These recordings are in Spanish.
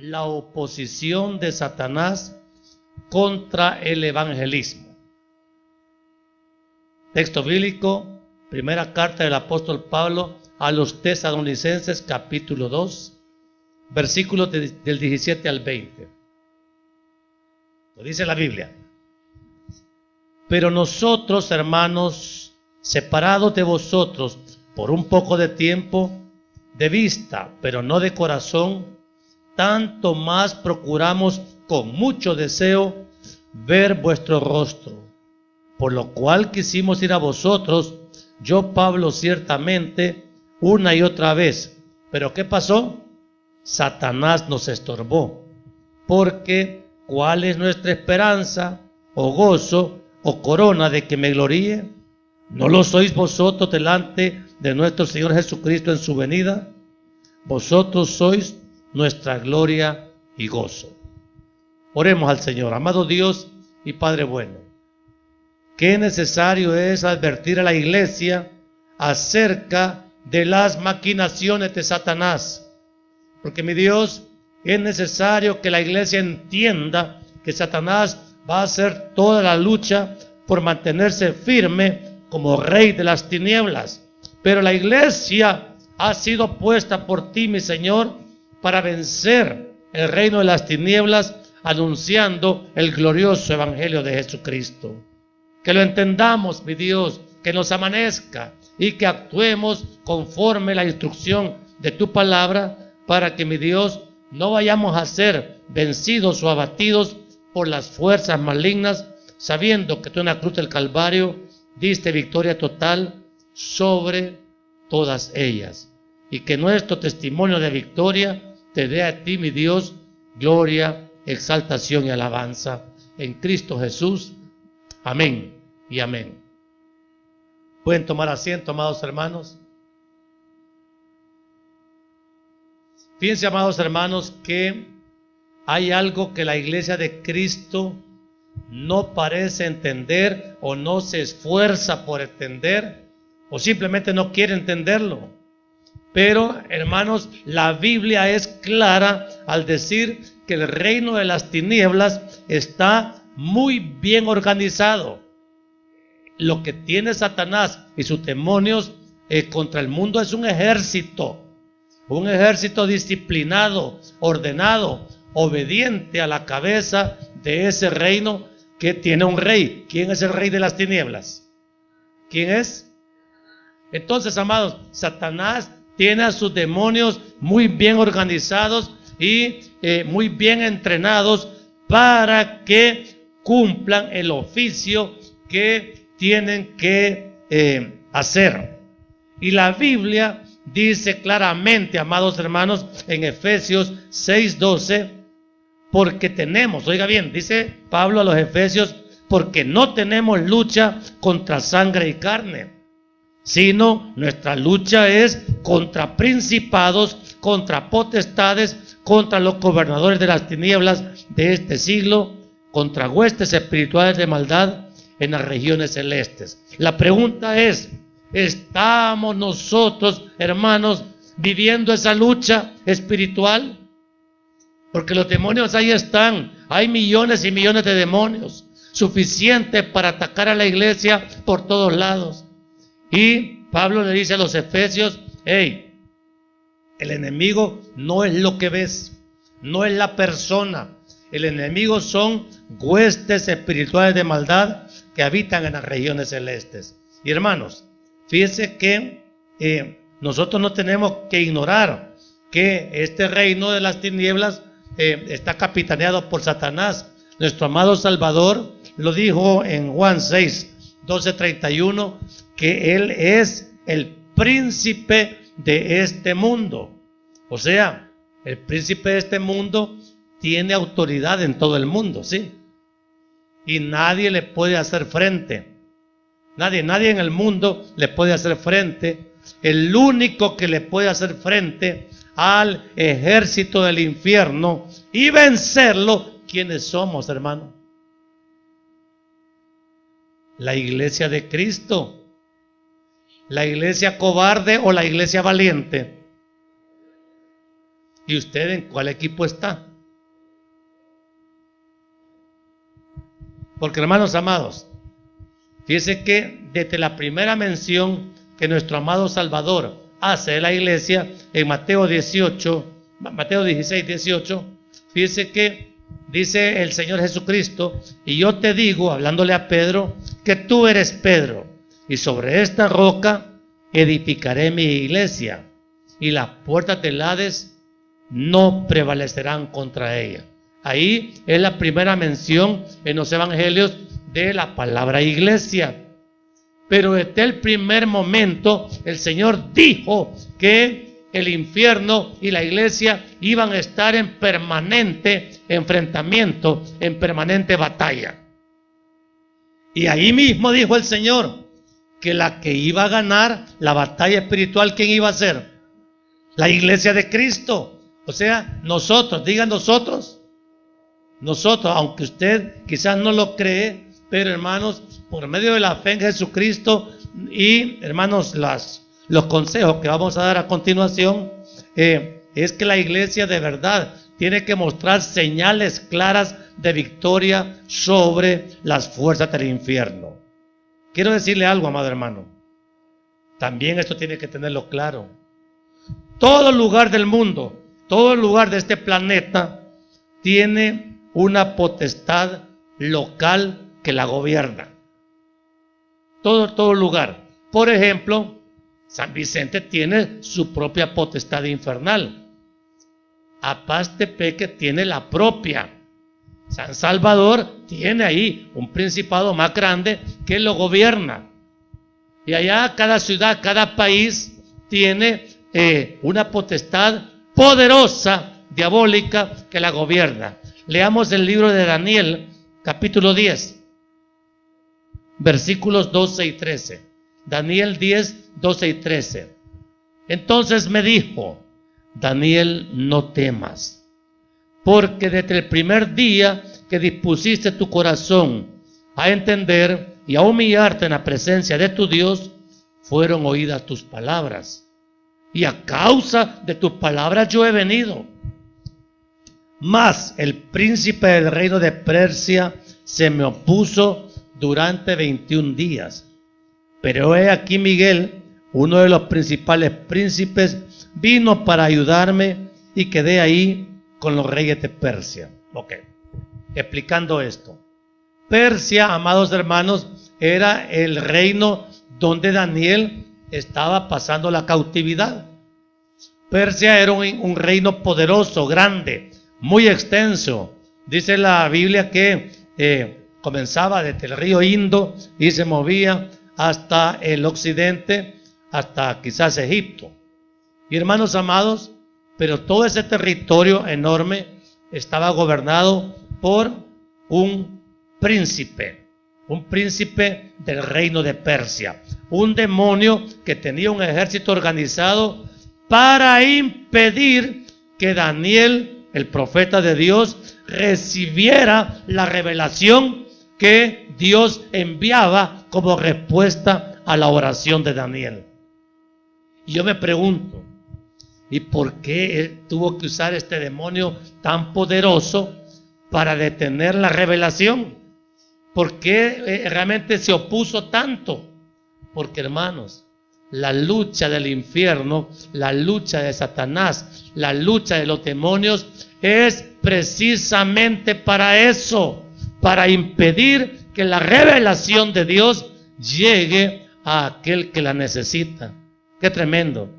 la oposición de Satanás contra el evangelismo. Texto bíblico, primera carta del apóstol Pablo a los Tesalonicenses, capítulo 2, versículos del 17 al 20. Lo dice la Biblia. Pero nosotros, hermanos, separados de vosotros por un poco de tiempo, de vista, pero no de corazón, tanto más procuramos con mucho deseo ver vuestro rostro, por lo cual quisimos ir a vosotros, yo Pablo ciertamente, una y otra vez. ¿Pero qué pasó? Satanás nos estorbó, porque ¿cuál es nuestra esperanza, o gozo, o corona de que me gloríe? ¿No lo sois vosotros delante de nuestro Señor Jesucristo en su venida? Vosotros sois nuestra gloria y gozo. Oremos al Señor. Amado Dios y Padre bueno, qué necesario es advertir a la iglesia acerca de las maquinaciones de Satanás. Porque mi Dios, es necesario que la iglesia entienda que Satanás va a hacer toda la lucha por mantenerse firme como rey de las tinieblas. Pero la iglesia ha sido puesta por ti, mi Señor, para vencer el reino de las tinieblas, anunciando el glorioso evangelio de Jesucristo. Que lo entendamos, mi Dios, que nos amanezca y que actuemos conforme la instrucción de tu palabra, para que, mi Dios, no vayamos a ser vencidos o abatidos por las fuerzas malignas, sabiendo que tú en la cruz del Calvario diste victoria total sobre todas ellas, y que nuestro testimonio de victoria te dé a ti, mi Dios, gloria, exaltación y alabanza en Cristo Jesús. Amén y amén. Pueden tomar asiento, amados hermanos. Fíjense, amados hermanos, que hay algo que la iglesia de Cristo no parece entender, o no se esfuerza por entender, o simplemente no quiere entenderlo. Pero, hermanos, la Biblia es clara al decir que el reino de las tinieblas está muy bien organizado. Lo que tiene Satanás y sus demonios contra el mundo es un ejército disciplinado, ordenado, obediente a la cabeza de ese reino que tiene un rey. ¿Quién es el rey de las tinieblas? ¿Quién es? Entonces, amados, Satanás tiene a sus demonios muy bien organizados y muy bien entrenados para que cumplan el oficio que tienen que hacer. Y la Biblia dice claramente, amados hermanos, en Efesios 6:12, porque tenemos, oiga bien, dice Pablo a los Efesios, porque no tenemos lucha contra sangre y carne, sino nuestra lucha es contra principados, contra potestades, contra los gobernadores de las tinieblas de este siglo, contra huestes espirituales de maldad en las regiones celestes. La pregunta es, ¿estamos nosotros, hermanos, viviendo esa lucha espiritual? Porque los demonios ahí están. Hay millones y millones de demonios, suficientes para atacar a la iglesia por todos lados. Y Pablo le dice a los efesios, hey, el enemigo no es lo que ves, no es la persona. El enemigo son huestes espirituales de maldad que habitan en las regiones celestes. Y hermanos, fíjense que nosotros no tenemos que ignorar que este reino de las tinieblas está capitaneado por Satanás. Nuestro amado Salvador lo dijo en Juan 6:12-31, que Él es el príncipe de este mundo. O sea, el príncipe de este mundo tiene autoridad en todo el mundo, ¿sí? Y nadie le puede hacer frente. Nadie en el mundo le puede hacer frente. El único que le puede hacer frente al ejército del infierno y vencerlo, ¿quiénes somos, hermano? La iglesia de Cristo. La iglesia cobarde o la iglesia valiente. ¿Y usted en cuál equipo está? Porque, hermanos amados, fíjense que desde la primera mención que nuestro amado Salvador hace de la iglesia en Mateo 16, 18, fíjense que dice el Señor Jesucristo: y yo te digo, hablándole a Pedro, que tú eres Pedro, y sobre esta roca edificaré mi iglesia, y las puertas del Hades no prevalecerán contra ella. Ahí es la primera mención en los evangelios de la palabra iglesia. Pero desde el primer momento el Señor dijo que el infierno y la iglesia iban a estar en permanente enfrentamiento, en permanente batalla. Y ahí mismo dijo el Señor que la que iba a ganar la batalla espiritual, ¿quién iba a ser? La iglesia de Cristo. O sea, nosotros, digan nosotros, aunque usted quizás no lo cree, pero hermanos, por medio de la fe en Jesucristo y hermanos, los consejos que vamos a dar a continuación, es que la iglesia de verdad tiene que mostrar señales claras de victoria sobre las fuerzas del infierno. Quiero decirle algo, amado hermano, también esto tiene que tenerlo claro. Todo lugar del mundo, todo lugar de este planeta tiene una potestad local que la gobierna. Todo lugar. Por ejemplo, San Vicente tiene su propia potestad infernal. Apastepeque tiene la propia. San Salvador tiene ahí un principado más grande que lo gobierna. Y allá cada ciudad, cada país tiene una potestad poderosa, diabólica, que la gobierna. Leamos el libro de Daniel, capítulo 10. Versículos 12 y 13. Daniel 10, 12 y 13. Entonces me dijo: Daniel, no temas, porque desde el primer día que dispusiste tu corazón a entender y a humillarte en la presencia de tu Dios, fueron oídas tus palabras. Y a causa de tus palabras yo he venido. Mas el príncipe del reino de Persia se me opuso durante 21 días. Pero he aquí Miguel, uno de los principales príncipes, vino para ayudarme y quedé ahí con los reyes de Persia. Ok, explicando esto. Persia, amados hermanos, era el reino donde Daniel estaba pasando la cautividad. Persia era un reino poderoso, grande, muy extenso. Dice la Biblia que comenzaba desde el río Indo y se movía hasta el occidente, hasta quizás Egipto. Y hermanos amados, pero todo ese territorio enorme estaba gobernado por un príncipe del reino de Persia, un demonio que tenía un ejército organizado para impedir que Daniel, el profeta de Dios, recibiera la revelación que Dios enviaba como respuesta a la oración de Daniel. Y yo me pregunto, ¿y por qué tuvo que usar este demonio tan poderoso para detener la revelación? ¿Por qué realmente se opuso tanto? Porque, hermanos, la lucha del infierno, la lucha de Satanás, la lucha de los demonios es precisamente para eso, para impedir que la revelación de Dios llegue a aquel que la necesita. Qué tremendo.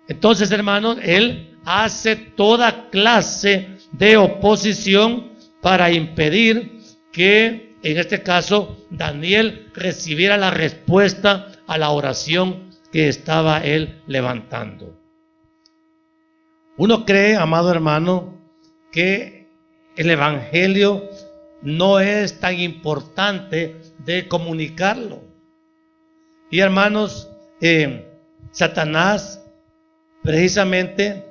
Entonces, hermanos, él hace toda clase de oposición para impedir que, en este caso, Daniel recibiera la respuesta a la oración que estaba él levantando. Uno cree, amado hermano, que el evangelio no es tan importante de comunicarlo. Y hermanos, Satanás precisamente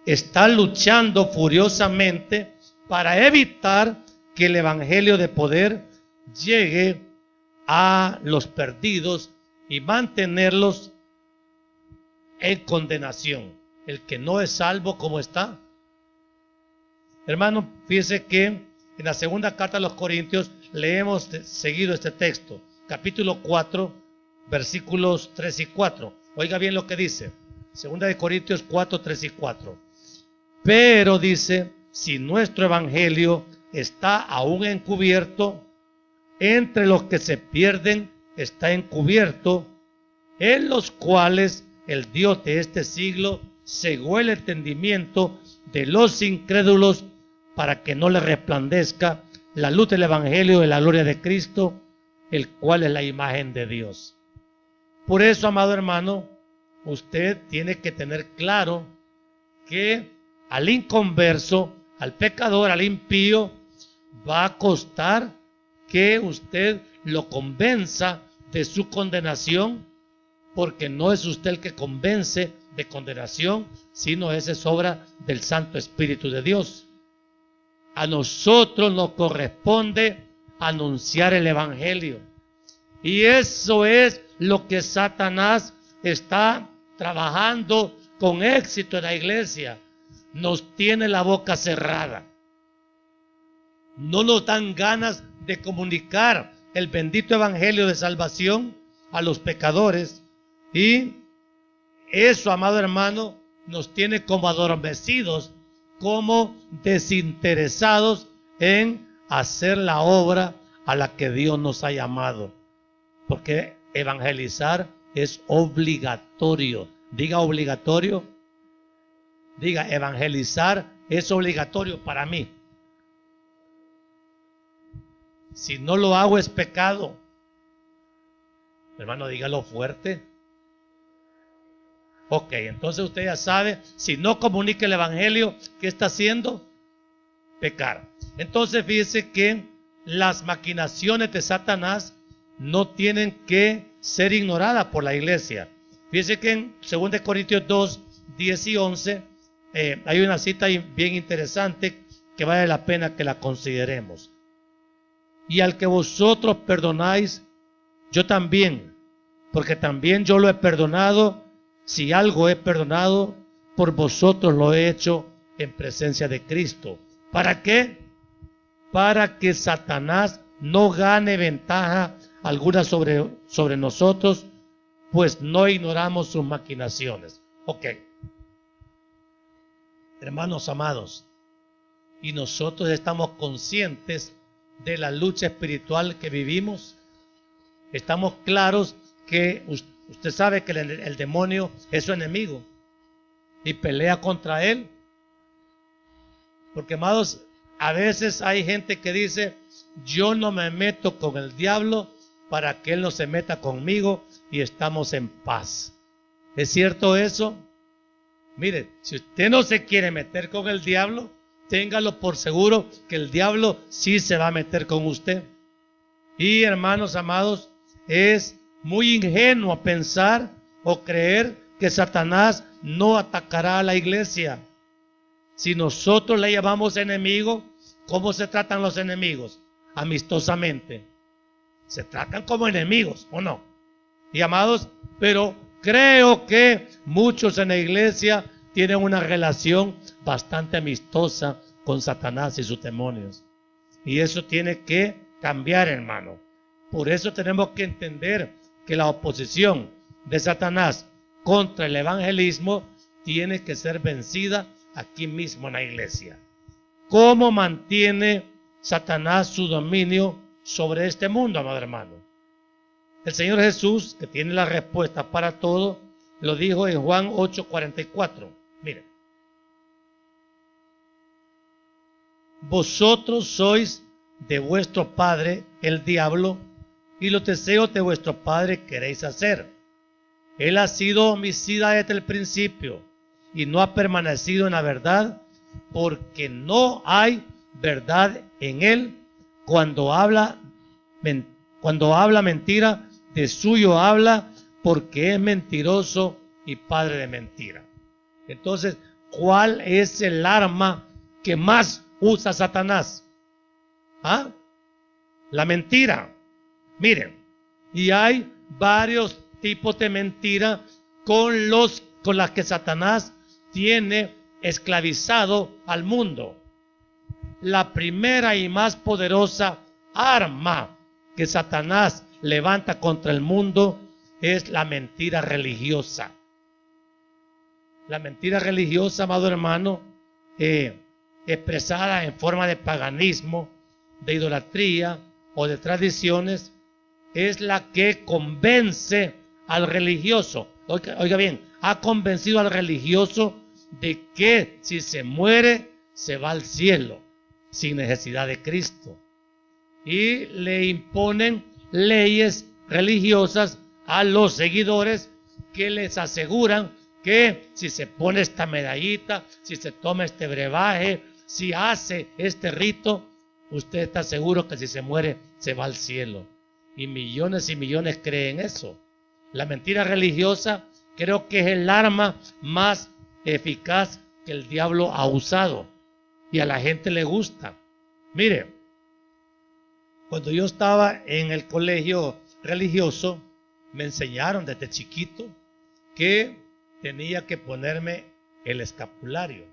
está luchando furiosamente para evitar que el evangelio de poder llegue a los perdidos y mantenerlos en condenación. El que no es salvo, ¿cómo está? Hermano, fíjese que En la segunda carta a los Corintios leemos seguido este texto, capítulo 4, versículos 3 y 4. Oiga bien lo que dice, segunda de Corintios 4, 3 y 4. Pero dice, si nuestro evangelio está aún encubierto, entre los que se pierden está encubierto, en los cuales el Dios de este siglo cegó el entendimiento de los incrédulos para que no les resplandezca la luz del evangelio de la gloria de Cristo, el cual es la imagen de Dios. Por eso, amado hermano, usted tiene que tener claro que al inconverso, al pecador, al impío, va a costar que usted lo convenza de su condenación, porque no es usted el que convence de condenación, sino esa es obra del Santo Espíritu de Dios. A nosotros nos corresponde anunciar el evangelio, y eso es lo que Satanás está trabajando con éxito en la iglesia. Nos tiene la boca cerrada, no nos dan ganas de comunicar el bendito evangelio de salvación a los pecadores, y eso, amado hermano, nos tiene como adormecidos, como desinteresados en hacer la obra a la que Dios nos ha llamado, porque evangelizar es obligatorio. Diga obligatorio. Diga, evangelizar es obligatorio para mí. Si no lo hago es pecado. Hermano, dígalo fuerte. Ok, entonces usted ya sabe, si no comunica el evangelio, ¿qué está haciendo? Pecar. Entonces fíjese que las maquinaciones de Satanás no tienen que ser ignoradas por la iglesia. Fíjese que en 2 Corintios 2, 10 y 11 hay una cita bien interesante que vale la pena que la consideremos. Y al que vosotros perdonáis, yo también, porque también yo lo he perdonado. Si algo he perdonado, por vosotros lo he hecho en presencia de Cristo. ¿Para qué? Para que Satanás no gane ventaja alguna sobre nosotros, pues no ignoramos sus maquinaciones. Ok. Hermanos amados, y nosotros estamos conscientes de la lucha espiritual que vivimos. Estamos claros que usted sabe que el demonio es su enemigo y pelea contra él. Porque, amados, a veces hay gente que dice, yo no me meto con el diablo para que él no se meta conmigo y estamos en paz. ¿Es cierto eso? Mire, si usted no se quiere meter con el diablo, téngalo por seguro que el diablo sí se va a meter con usted. Y, hermanos amados, es muy ingenuo pensar o creer que Satanás no atacará a la iglesia. Si nosotros le llamamos enemigo, ¿cómo se tratan los enemigos? Amistosamente. Se tratan como enemigos, ¿o no? Y amados, pero creo que muchos en la iglesia tienen una relación bastante amistosa con Satanás y sus demonios. Y eso tiene que cambiar, hermano. Por eso tenemos que entender que la oposición de Satanás contra el evangelismo tiene que ser vencida aquí mismo en la iglesia. ¿Cómo mantiene Satanás su dominio sobre este mundo, amado hermano? El Señor Jesús, que tiene la respuesta para todo, lo dijo en Juan 8:44. Miren. Vosotros sois de vuestro padre el diablo, y los deseos de vuestro padre queréis hacer. Él ha sido homicida desde el principio y no ha permanecido en la verdad, porque no hay verdad en él. Cuando habla mentira, de suyo habla, porque es mentiroso y padre de mentira. Entonces, ¿cuál es el arma que más usa Satanás? ¿Ah? La mentira. Miren, y hay varios tipos de mentira con las que Satanás tiene esclavizado al mundo. la primera y más poderosa arma que Satanás levanta contra el mundo es la mentira religiosa. La mentira religiosa, amado hermano, expresada en forma de paganismo, de idolatría o de tradiciones, es la que convence al religioso. Oiga bien, ha convencido al religioso de que si se muere, se va al cielo, sin necesidad de Cristo. Y le imponen leyes religiosas a los seguidores que les aseguran que si se pone esta medallita, si se toma este brebaje, si hace este rito, usted está seguro que si se muere, se va al cielo. Y millones creen eso. La mentira religiosa creo que es el arma más eficaz que el diablo ha usado. Y a la gente le gusta. Mire, cuando yo estaba en el colegio religioso, me enseñaron desde chiquito que tenía que ponerme el escapulario.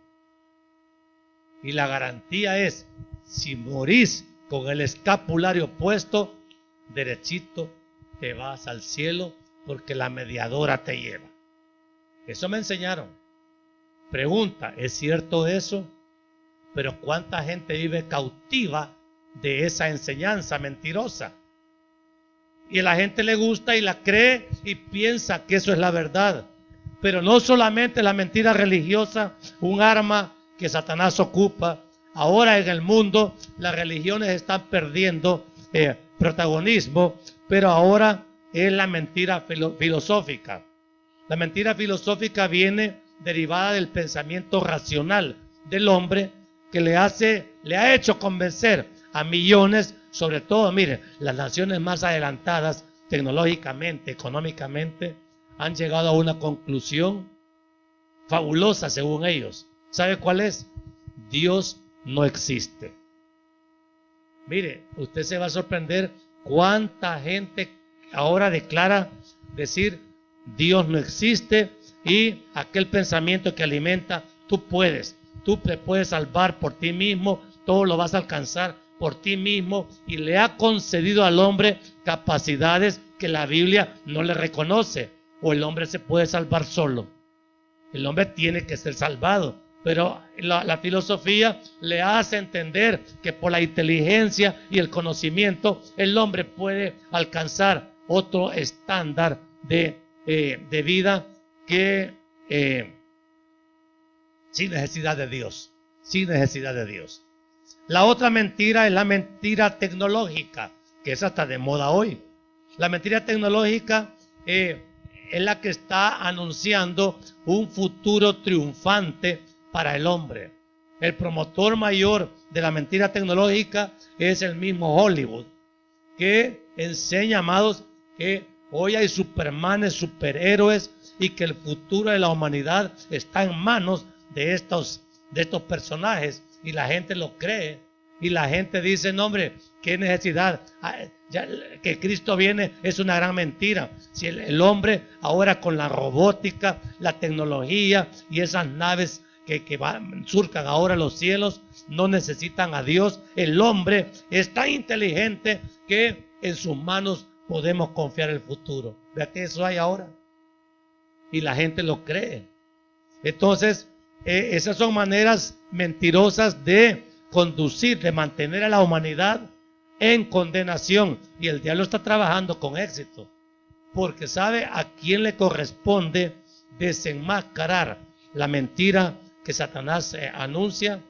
Y la garantía es, si morís con el escapulario puesto, derechito te vas al cielo porque la mediadora te lleva. Eso me enseñaron. Pregunta, ¿es cierto eso? Pero ¿cuánta gente vive cautiva de esa enseñanza mentirosa? Y a la gente le gusta y la cree y piensa que eso es la verdad. Pero no solamente la mentira religiosa, un arma que Satanás ocupa. Ahora en el mundo las religiones están perdiendo protagonismo, pero ahora es la mentira filosófica. La mentira filosófica viene derivada del pensamiento racional del hombre que le ha hecho convencer a millones, sobre todo, mire, las naciones más adelantadas tecnológicamente, económicamente, han llegado a una conclusión fabulosa según ellos. ¿Sabe cuál es? Dios no existe. Mire, usted se va a sorprender cuánta gente ahora declara decir Dios no existe, y aquel pensamiento que alimenta, tú te puedes salvar por ti mismo, todo lo vas a alcanzar por ti mismo, y le ha concedido al hombre capacidades que la Biblia no le reconoce. O el hombre se puede salvar solo. El hombre tiene que ser salvado. Pero la filosofía le hace entender que por la inteligencia y el conocimiento el hombre puede alcanzar otro estándar de vida que sin necesidad de Dios. Sin necesidad de Dios. La otra mentira es la mentira tecnológica, que esa está de moda hoy. La mentira tecnológica es la que está anunciando un futuro triunfante para el hombre. El promotor mayor de la mentira tecnológica es el mismo Hollywood, que enseña, amados, que hoy hay supermanes, superhéroes, y que el futuro de la humanidad está en manos de estos personajes, y la gente lo cree, y la gente dice, no hombre, qué necesidad, ya que Cristo viene es una gran mentira. Si el hombre ahora con la robótica, la tecnología y esas naves que surcan ahora los cielos, no necesitan a Dios. El hombre es tan inteligente que en sus manos podemos confiar el futuro. Vea que eso hay ahora. Y la gente lo cree. Entonces, esas son maneras mentirosas de conducir, de mantener a la humanidad en condenación. Y el diablo está trabajando con éxito, porque sabe a quién le corresponde desenmascarar la mentira que Satanás anuncia.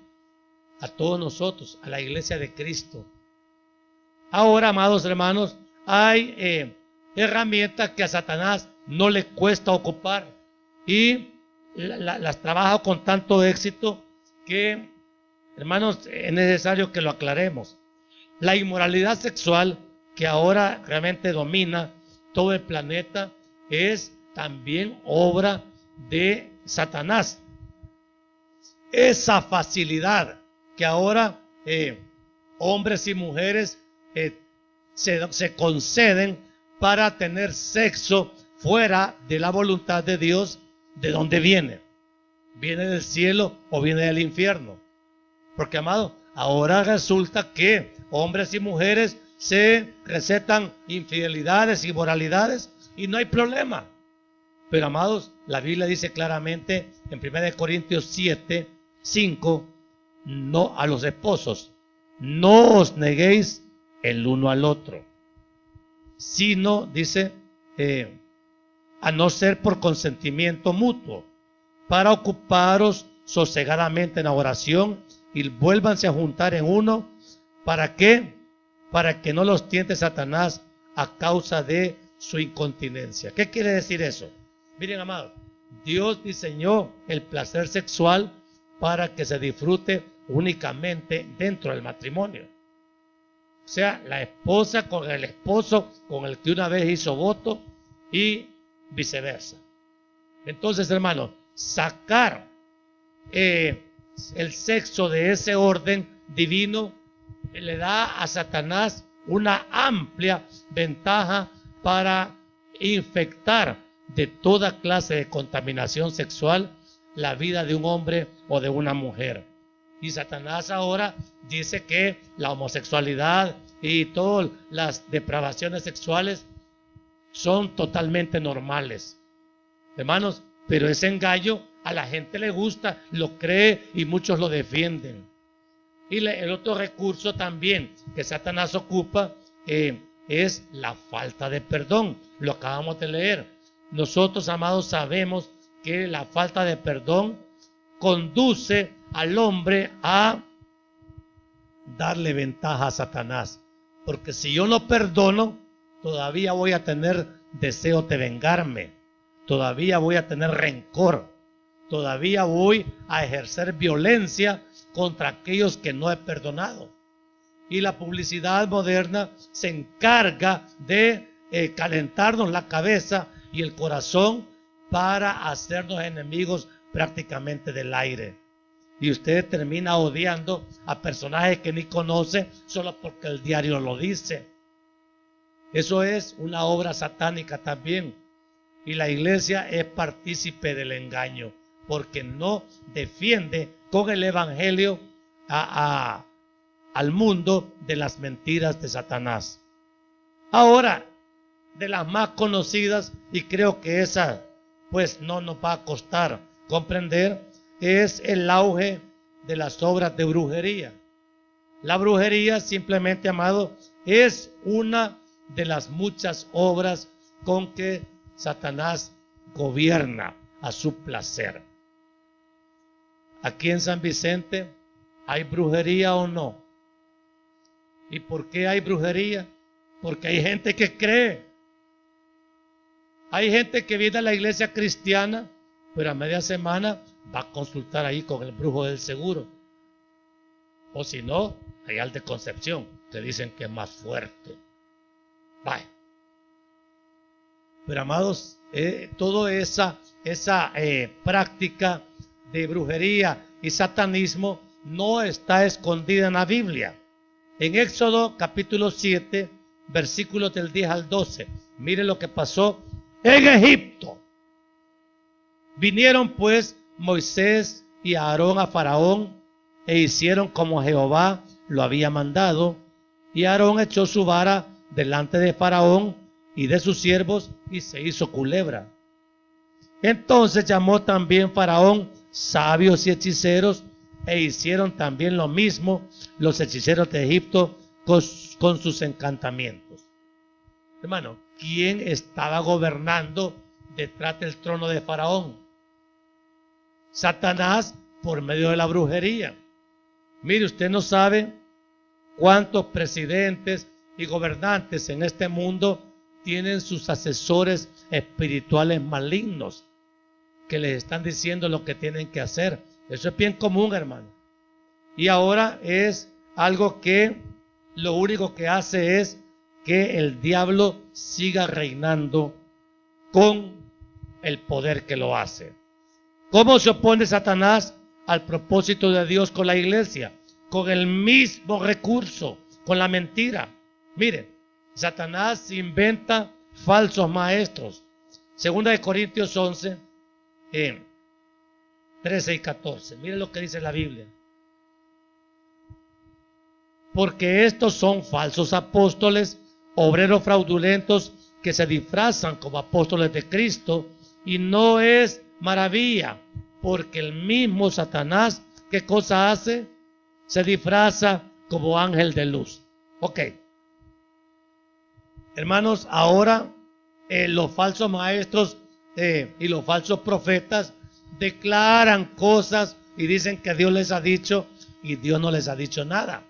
A todos nosotros, a la iglesia de Cristo. Ahora, amados hermanos, hay herramientas que a Satanás no le cuesta ocupar, y las trabaja con tanto éxito que, hermanos, es necesario que lo aclaremos. La inmoralidad sexual que ahora realmente domina todo el planeta es también obra de Satanás. Esa facilidad que ahora hombres y mujeres se conceden para tener sexo fuera de la voluntad de Dios, ¿de dónde viene? ¿Viene del cielo o viene del infierno? Porque, amado, Ahora resulta que hombres y mujeres se recetan infidelidades y moralidades y no hay problema. Pero amados, la Biblia dice claramente en 1 Corintios 7, 5, no a los esposos, no os neguéis el uno al otro, sino, dice, a no ser por consentimiento mutuo, para ocuparos sosegadamente en la oración y vuélvanse a juntar en uno. ¿Para qué? Para que no los tiente Satanás a causa de su incontinencia. ¿Qué quiere decir eso? Miren, amados, Dios diseñó el placer sexual para que se disfrute únicamente dentro del matrimonio. O sea, la esposa con el esposo con el que una vez hizo voto y viceversa. Entonces, hermanos, sacar el sexo de ese orden divino le da a Satanás una amplia ventaja para infectar de toda clase de contaminación sexual la vida de un hombre o de una mujer. Y Satanás ahora dice que la homosexualidad y todas las depravaciones sexuales son totalmente normales. Hermanos, pero ese engaño a la gente le gusta, lo cree y muchos lo defienden. Y el otro recurso también que Satanás ocupa es la falta de perdón. Lo acabamos de leer. Nosotros, amados, sabemos que la falta de perdón conduce al hombre a darle ventaja a Satanás. Porque si yo no perdono, todavía voy a tener deseo de vengarme. Todavía voy a tener rencor. Todavía voy a ejercer violencia contra aquellos que no he perdonado. Y la publicidad moderna se encarga de calentarnos la cabeza y el corazón para hacernos enemigos prácticamente del aire. Y usted termina odiando a personajes que ni conoce solo porque el diario lo dice. Eso es una obra satánica también. Y la iglesia es partícipe del engaño porque no defiende con el evangelio al mundo de las mentiras de Satanás. Ahora, de las más conocidas, y creo que esa pues no nos va a costar comprender, es el auge de las obras de brujería. La brujería, simplemente, amado, es una de las muchas obras con que Satanás gobierna a su placer. Aquí en San Vicente, ¿hay brujería o no? ¿Y por qué hay brujería? Porque hay gente que cree. Hay gente que viene a la iglesia cristiana, pero a media semana va a consultar ahí con el brujo del seguro. O si no, hay al de Concepción, que dicen que es más fuerte. Vaya. Pero amados, toda esa práctica de brujería y satanismo no está escondida en la Biblia. En Éxodo capítulo 7, versículos del 10 al 12, mire lo que pasó en Egipto. Vinieron pues Moisés y Aarón a Faraón e hicieron como Jehová lo había mandado. Y Aarón echó su vara delante de Faraón y de sus siervos y se hizo culebra. Entonces llamó también Faraón sabios y hechiceros e hicieron también lo mismo los hechiceros de Egipto con sus encantamientos. Hermano, ¿quién estaba gobernando detrás del trono de Faraón? Satanás, por medio de la brujería. Mire, usted no sabe cuántos presidentes y gobernantes en este mundo tienen sus asesores espirituales malignos que les están diciendo lo que tienen que hacer. Eso es bien común, hermano. Y ahora es algo que lo único que hace es que el diablo siga reinando con el poder que lo hace. ¿Cómo se opone Satanás al propósito de Dios con la iglesia? Con el mismo recurso, con la mentira. Mire, Satanás inventa falsos maestros. Segunda de Corintios 11, 13 y 14. Mire lo que dice la Biblia. porque estos son falsos apóstoles, obreros fraudulentos que se disfrazan como apóstoles de Cristo, y no es maravilla, porque el mismo Satanás, ¿qué cosa hace? Se disfraza como ángel de luz. Ok. Hermanos, ahora los falsos maestros y los falsos profetas declaran cosas y dicen que Dios les ha dicho, y Dios no les ha dicho nada.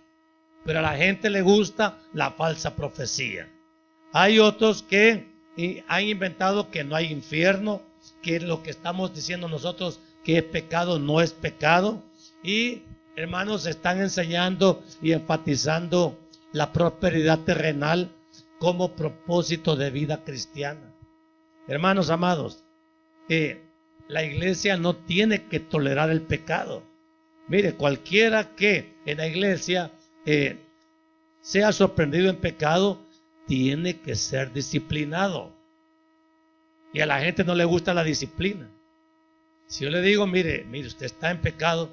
Pero a la gente le gusta la falsa profecía. Hay otros que han inventado que no hay infierno, que lo que estamos diciendo nosotros que es pecado no es pecado. Y hermanos, están enseñando y enfatizando la prosperidad terrenal como propósito de vida cristiana. Hermanos amados, la iglesia no tiene que tolerar el pecado. Mire, cualquiera que en la iglesia sea sorprendido en pecado, tiene que ser disciplinado. Y a la gente no le gusta la disciplina. Si yo le digo, mire, usted está en pecado,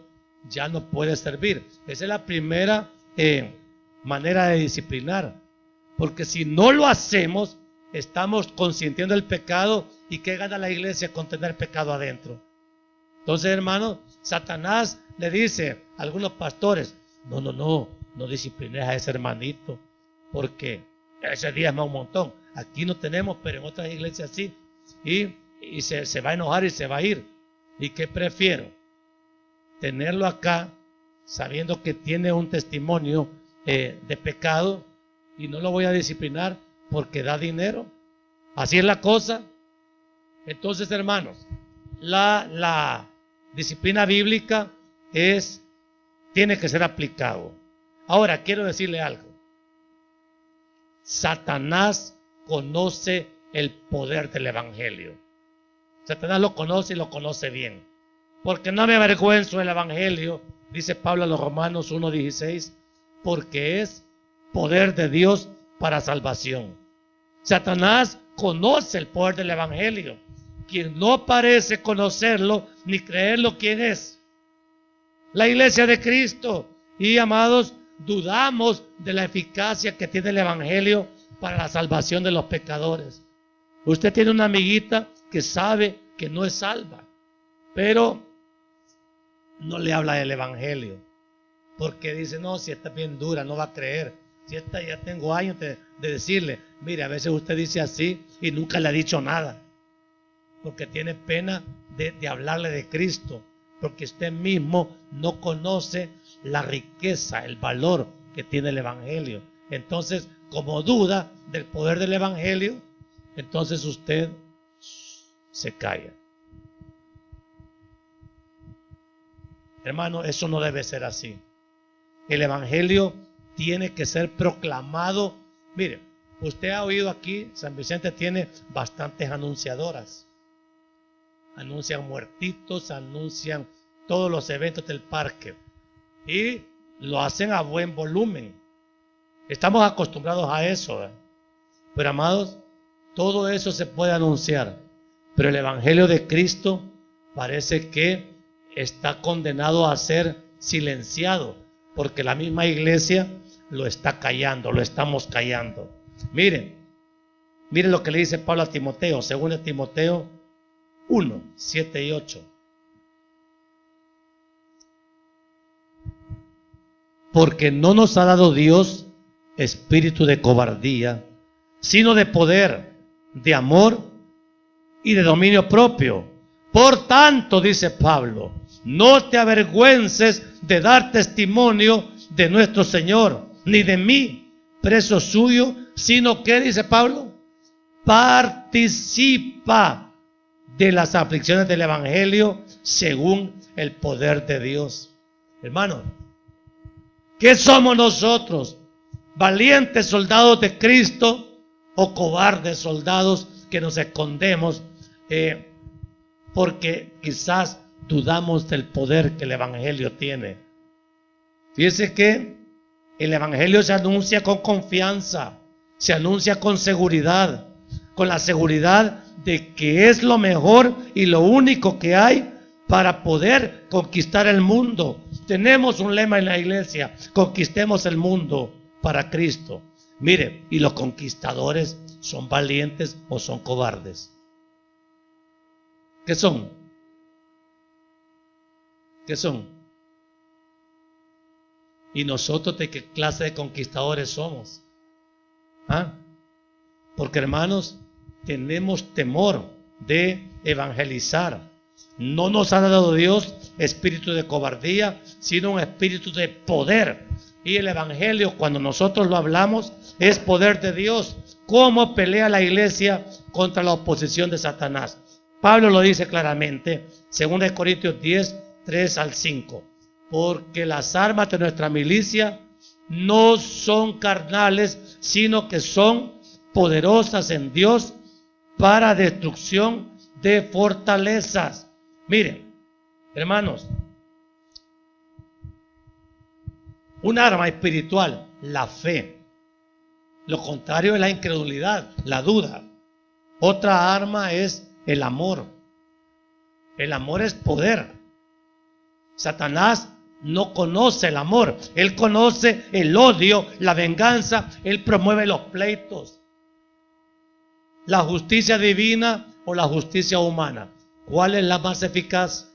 ya no puede servir. Esa es la primera manera de disciplinar. Porque si no lo hacemos, estamos consintiendo el pecado. ¿Y qué gana la iglesia con tener pecado adentro? Entonces, hermano, Satanás le dice a algunos pastores, no disciplines a ese hermanito, porque ese diezma un montón. Aquí no tenemos, pero en otras iglesias sí. Y se va a enojar y se va a ir. ¿Y qué prefiero? Tenerlo acá, sabiendo que tiene un testimonio de pecado, y no lo voy a disciplinar porque da dinero. Así es la cosa. Entonces, hermanos, la disciplina bíblica tiene que ser aplicado. Ahora, quiero decirle algo. Satanás conoce el poder del evangelio. Satanás lo conoce y lo conoce bien. Porque no me avergüenzo del evangelio, dice Pablo a los Romanos 1:16, porque es poder de Dios para salvación. Satanás conoce el poder del evangelio. Quien no parece conocerlo ni creerlo, ¿quién es? La iglesia de Cristo. Y amados, dudamos de la eficacia que tiene el evangelio para la salvación de los pecadores. Usted tiene una amiguita que sabe que no es salva, pero no le habla del evangelio, porque dice, no, si esta es bien dura, no va a creer. Si esta ya tengo años de decirle, mire, a veces usted dice así y nunca le ha dicho nada, porque tiene pena de hablarle de Cristo, porque usted mismo no conoce la riqueza, el valor que tiene el evangelio. Entonces, como duda del poder del evangelio, entonces usted se calla. Hermano, eso no debe ser así. El evangelio tiene que ser proclamado. Mire, usted ha oído aquí, San Vicente tiene bastantes anunciadoras. Anuncian muertitos, anuncian todos los eventos del parque. Y lo hacen a buen volumen. Estamos acostumbrados a eso. Pero amados, todo eso se puede anunciar. Pero el evangelio de Cristo parece que está condenado a ser silenciado, porque la misma iglesia lo está callando, lo estamos callando. Miren lo que le dice Pablo a Timoteo, según Timoteo 1, 7 y 8. Porque no nos ha dado Dios espíritu de cobardía, sino de poder, de amor y de dominio propio. Por tanto, dice Pablo, no te avergüences de dar testimonio de nuestro Señor, ni de mí, preso suyo, sino que, dice Pablo, participa de las aflicciones del evangelio según el poder de Dios. Hermanos, ¿qué somos nosotros? ¿Valientes soldados de Cristo o cobardes soldados que nos escondemos porque quizás dudamos del poder que el evangelio tiene? Fíjese que el evangelio se anuncia con confianza, se anuncia con seguridad, con la seguridad de que es lo mejor y lo único que hay para poder conquistar el mundo. tenemos un lema en la iglesia: conquistemos el mundo para Cristo. Mire, ¿y los conquistadores son valientes o son cobardes? ¿Qué son? ¿Qué son? ¿Y nosotros de qué clase de conquistadores somos? ¿Ah? Porque, hermanos, tenemos temor de evangelizar. No nos ha dado Dios espíritu de cobardía, sino un espíritu de poder. Y el evangelio, cuando nosotros lo hablamos, es poder de Dios. ¿Cómo pelea la iglesia contra la oposición de Satanás? Pablo lo dice claramente, 2 Corintios 10, 3 al 5. Porque las armas de nuestra milicia no son carnales, sino que son poderosas en Dios para destrucción de fortalezas. Miren, hermanos, un arma espiritual, la fe. Lo contrario es la incredulidad, la duda. Otra arma es el amor. El amor es poder. Satanás no conoce el amor, él conoce el odio, la venganza, él promueve los pleitos. La justicia divina o la justicia humana, ¿cuál es la más eficaz?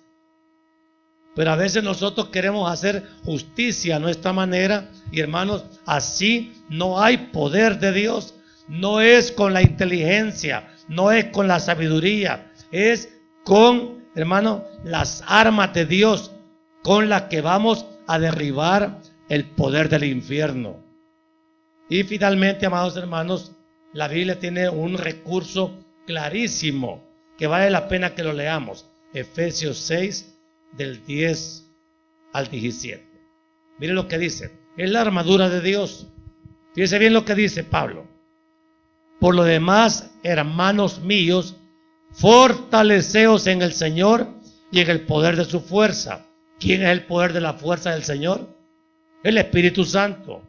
Pero a veces nosotros queremos hacer justicia a nuestra manera, y hermanos, así no hay poder de Dios. No es con la inteligencia, no es con la sabiduría, es con, hermano, las armas de Dios con las que vamos a derribar el poder del infierno. Y finalmente, amados hermanos, la Biblia tiene un recurso clarísimo que vale la pena que lo leamos. Efesios 6, del 10 al 17. Mire lo que dice. Es la armadura de Dios. Fíjese bien lo que dice Pablo. Por lo demás, hermanos míos, fortaleceos en el Señor y en el poder de su fuerza. ¿Quién es el poder de la fuerza del Señor? El Espíritu Santo.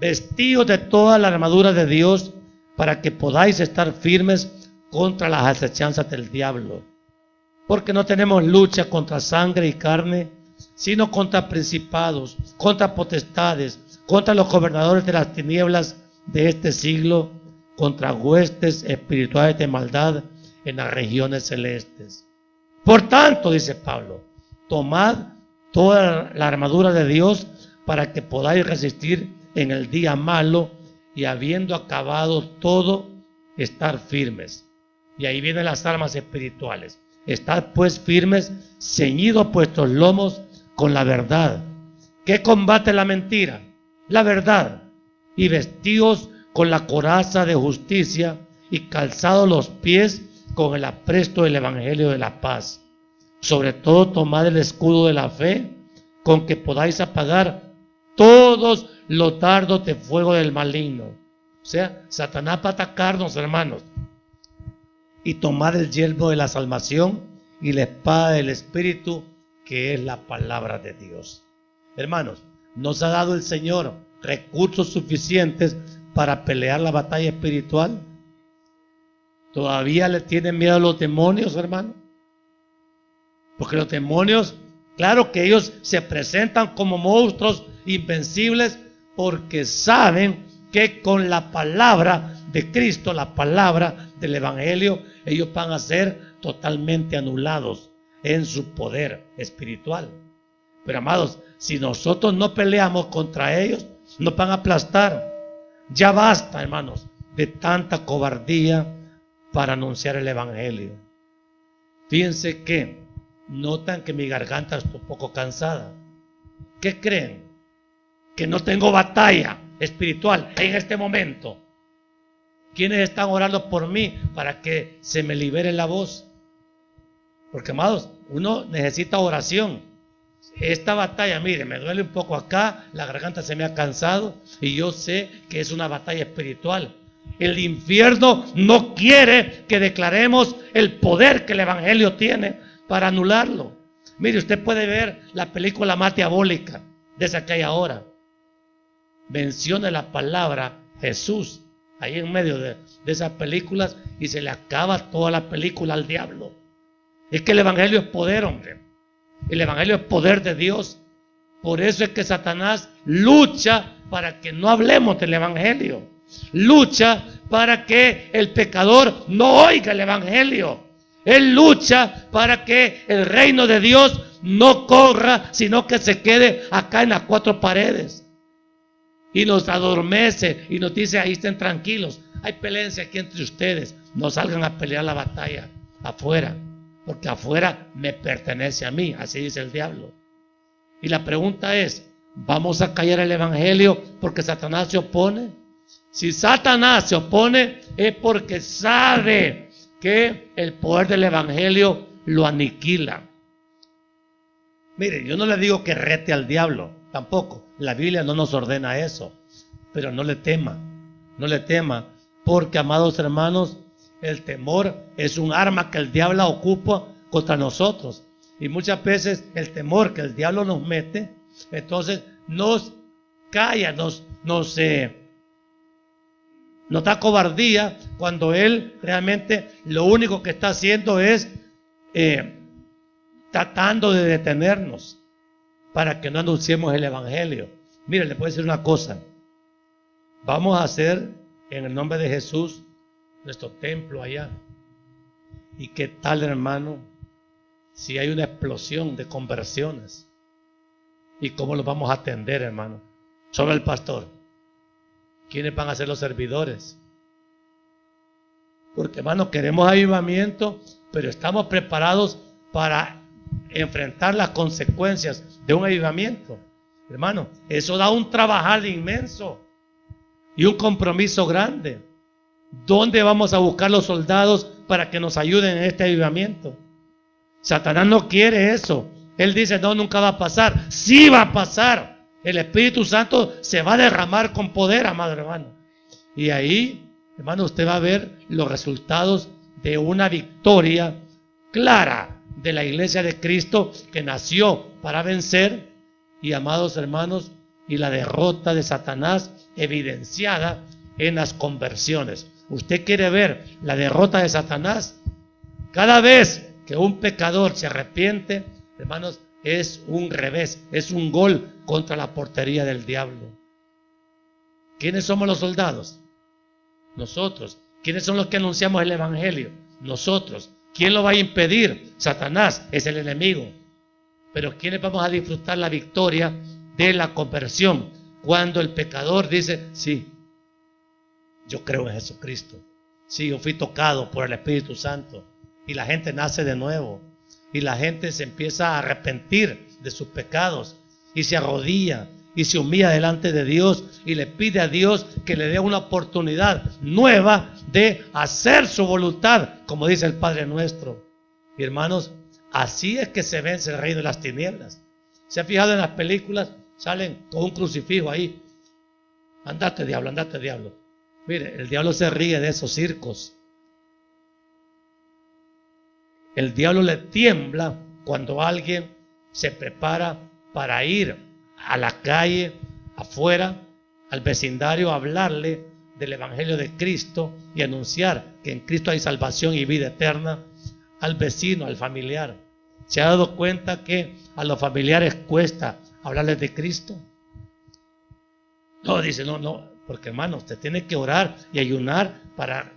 Vestíos de toda la armadura de Dios para que podáis estar firmes contra las acechanzas del diablo. Porque no tenemos lucha contra sangre y carne, sino contra principados, contra potestades, contra los gobernadores de las tinieblas de este siglo, contra huestes espirituales de maldad en las regiones celestes. Por tanto, dice Pablo, tomad toda la armadura de Dios para que podáis resistir en el día malo y habiendo acabado todo, estar firmes. Y ahí vienen las armas espirituales. Estad pues firmes, ceñidos vuestros lomos con la verdad. ¿Qué combate la mentira? La verdad. Y vestidos con la coraza de justicia y calzados los pies con el apresto del evangelio de la paz. Sobre todo tomad el escudo de la fe, con que podáis apagar todos los dardos de fuego del maligno. O sea, Satanás va a atacarnos, hermanos. Y tomad el yelmo de la salvación y la espada del Espíritu, que es la palabra de Dios. Hermanos, nos ha dado el Señor recursos suficientes para pelear la batalla espiritual. ¿Todavía le tienen miedo a los demonios, hermano? Porque los demonios, claro que ellos se presentan como monstruos invencibles, porque saben que con la palabra de Cristo, la palabra del Evangelio, ellos van a ser totalmente anulados en su poder espiritual. Pero amados, si nosotros no peleamos contra ellos, nos van a aplastar. Ya basta, hermanos, de tanta cobardía para anunciar el Evangelio. Fíjense que notan que mi garganta está un poco cansada. ¿Qué creen? Que no tengo batalla espiritual en este momento. ¿Quiénes están orando por mí para que se me libere la voz? Porque, amados, uno necesita oración. Esta batalla, mire, me duele un poco acá, la garganta se me ha cansado y yo sé que es una batalla espiritual. El infierno no quiere que declaremos el poder que el Evangelio tiene para anularlo. Mire, usted puede ver la película más diabólica de esa que hay ahora. Menciona la palabra Jesús ahí en medio de esas películas y se le acaba toda la película al diablo. Es que el Evangelio es poder, hombre. El Evangelio es poder de Dios. Por eso es que Satanás lucha para que no hablemos del evangelio. Lucha para que el pecador no oiga el evangelio. Él lucha para que el reino de Dios no corra, sino que se quede acá en las cuatro paredes. Y nos adormece y nos dice: ahí estén tranquilos, hay peleas aquí entre ustedes, no salgan a pelear la batalla afuera, porque afuera me pertenece a mí, así dice el diablo. Y la pregunta es: ¿vamos a callar el evangelio porque Satanás se opone? Si Satanás se opone es porque sabe que el poder del evangelio lo aniquila. Mire, yo no le digo que rete al diablo, tampoco. La Biblia no nos ordena eso. Pero no le tema, porque, amados hermanos, el temor es un arma que el diablo ocupa contra nosotros. Y muchas veces el temor que el diablo nos mete, entonces nos calla, nos da cobardía, cuando él realmente lo único que está haciendo es tratando de detenernos para que no anunciemos el evangelio. Mire, le puedo decir una cosa: vamos a hacer en el nombre de Jesús nuestro templo allá. ¿Y qué tal, hermano, si hay una explosión de conversiones? ¿Y cómo los vamos a atender, hermano? Solo el pastor. ¿Quiénes van a ser los servidores? Porque, hermano, queremos avivamiento, pero estamos preparados para enfrentar las consecuencias de un avivamiento. Hermano, eso da un trabajar inmenso y un compromiso grande. ¿Dónde vamos a buscar los soldados para que nos ayuden en este avivamiento? Satanás no quiere eso. Él dice: no, nunca va a pasar. Sí va a pasar. El Espíritu Santo se va a derramar con poder, amado hermano. Y ahí, hermano, usted va a ver los resultados de una victoria clara de la iglesia de Cristo, que nació para vencer. Y, amados hermanos, y la derrota de Satanás evidenciada en las conversiones. ¿Usted quiere ver la derrota de Satanás? Cada vez que un pecador se arrepiente, hermanos, es un revés, es un gol contra la portería del diablo. ¿Quiénes somos los soldados? Nosotros. ¿Quiénes son los que anunciamos el evangelio? Nosotros. ¿Quién lo va a impedir? Satanás es el enemigo. Pero ¿quiénes vamos a disfrutar la victoria de la conversión? Cuando el pecador dice: sí, yo creo en Jesucristo. Sí, yo fui tocado por el Espíritu Santo. Y la gente nace de nuevo. Y la gente se empieza a arrepentir de sus pecados. Y se arrodilla y se humilla delante de Dios. Y le pide a Dios que le dé una oportunidad nueva de hacer su voluntad, como dice el Padre nuestro. Y, hermanos, así es que se vence el reino de las tinieblas. ¿Se ha fijado en las películas? Salen con un crucifijo ahí. Andate, diablo, andate, diablo. Mire, el diablo se ríe de esos circos. El diablo le tiembla cuando alguien se prepara para ir a la calle, afuera, al vecindario, a hablarle del evangelio de Cristo y anunciar que en Cristo hay salvación y vida eterna al vecino, al familiar. ¿Se ha dado cuenta que a los familiares cuesta hablarles de Cristo? No, dice, no, porque, hermano, usted tiene que orar y ayunar para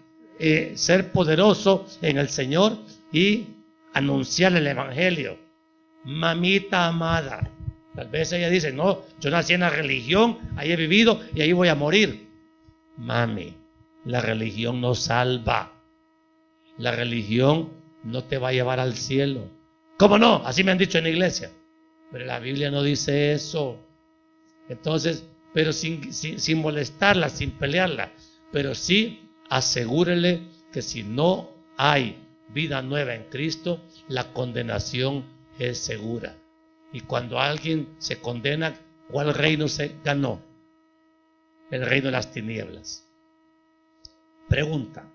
ser poderoso en el Señor y anunciar el evangelio. Mamita amada, tal vez ella dice: no, yo nací en la religión, ahí he vivido y ahí voy a morir. Mami, la religión no salva. La religión no te va a llevar al cielo. ¿Cómo no? Así me han dicho en la iglesia. Pero la Biblia no dice eso. Entonces, pero sin molestarla, sin pelearla, pero sí asegúrele que si no hay vida nueva en Cristo, la condenación es segura. Y cuando alguien se condena, ¿cuál reino se ganó? El reino de las tinieblas. Pregunta,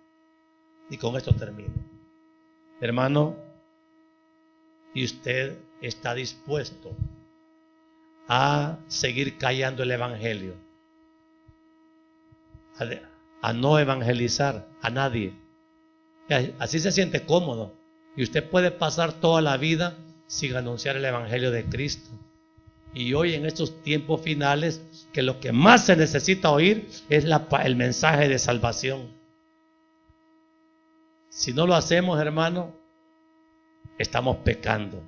y con esto termino. Hermano, ¿y usted está dispuesto a seguir callando el evangelio? A no evangelizar a nadie. Así se siente cómodo. Y usted puede pasar toda la vida sin anunciar el evangelio de Cristo. Y hoy en estos tiempos finales, que lo que más se necesita oír es el mensaje de salvación. Si no lo hacemos, hermano, estamos pecando.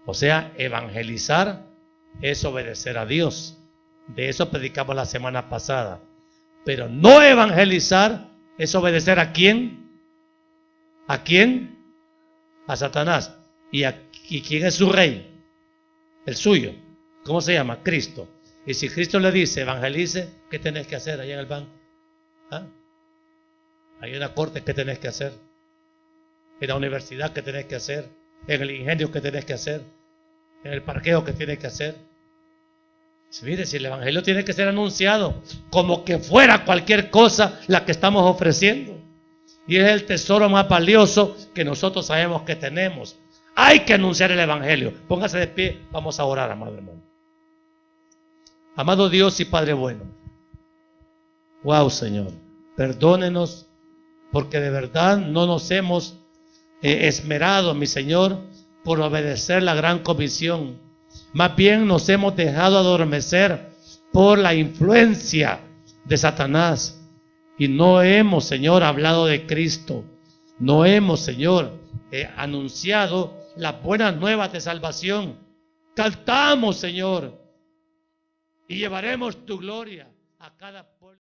O sea, evangelizar es obedecer a Dios. De eso predicamos la semana pasada. Pero no evangelizar es obedecer ¿a quién? ¿A quién? A Satanás. ¿Y quién es su rey? El suyo. ¿Cómo se llama? Cristo. Y si Cristo le dice, evangelice, ¿qué tenés que hacer allá en el banco? ¿Ah? Hay una corte, ¿qué tenés que hacer? En la universidad, ¿qué tenés que hacer? En el ingenio, ¿qué tenés que hacer? En el parqueo, ¿qué tienes que hacer? Mire, si el evangelio tiene que ser anunciado como que fuera cualquier cosa la que estamos ofreciendo. Y es el tesoro más valioso que nosotros sabemos que tenemos. Hay que anunciar el evangelio. Póngase de pie, vamos a orar, amado hermano. Amado Dios y Padre bueno. Wow, Señor. Perdónenos porque de verdad no nos hemos esmerado, mi Señor, por obedecer la gran comisión. Más bien nos hemos dejado adormecer por la influencia de Satanás. Y no hemos, Señor, hablado de Cristo. No hemos, Señor, anunciado las buenas nuevas de salvación. Cantamos, Señor, y llevaremos tu gloria a cada pueblo.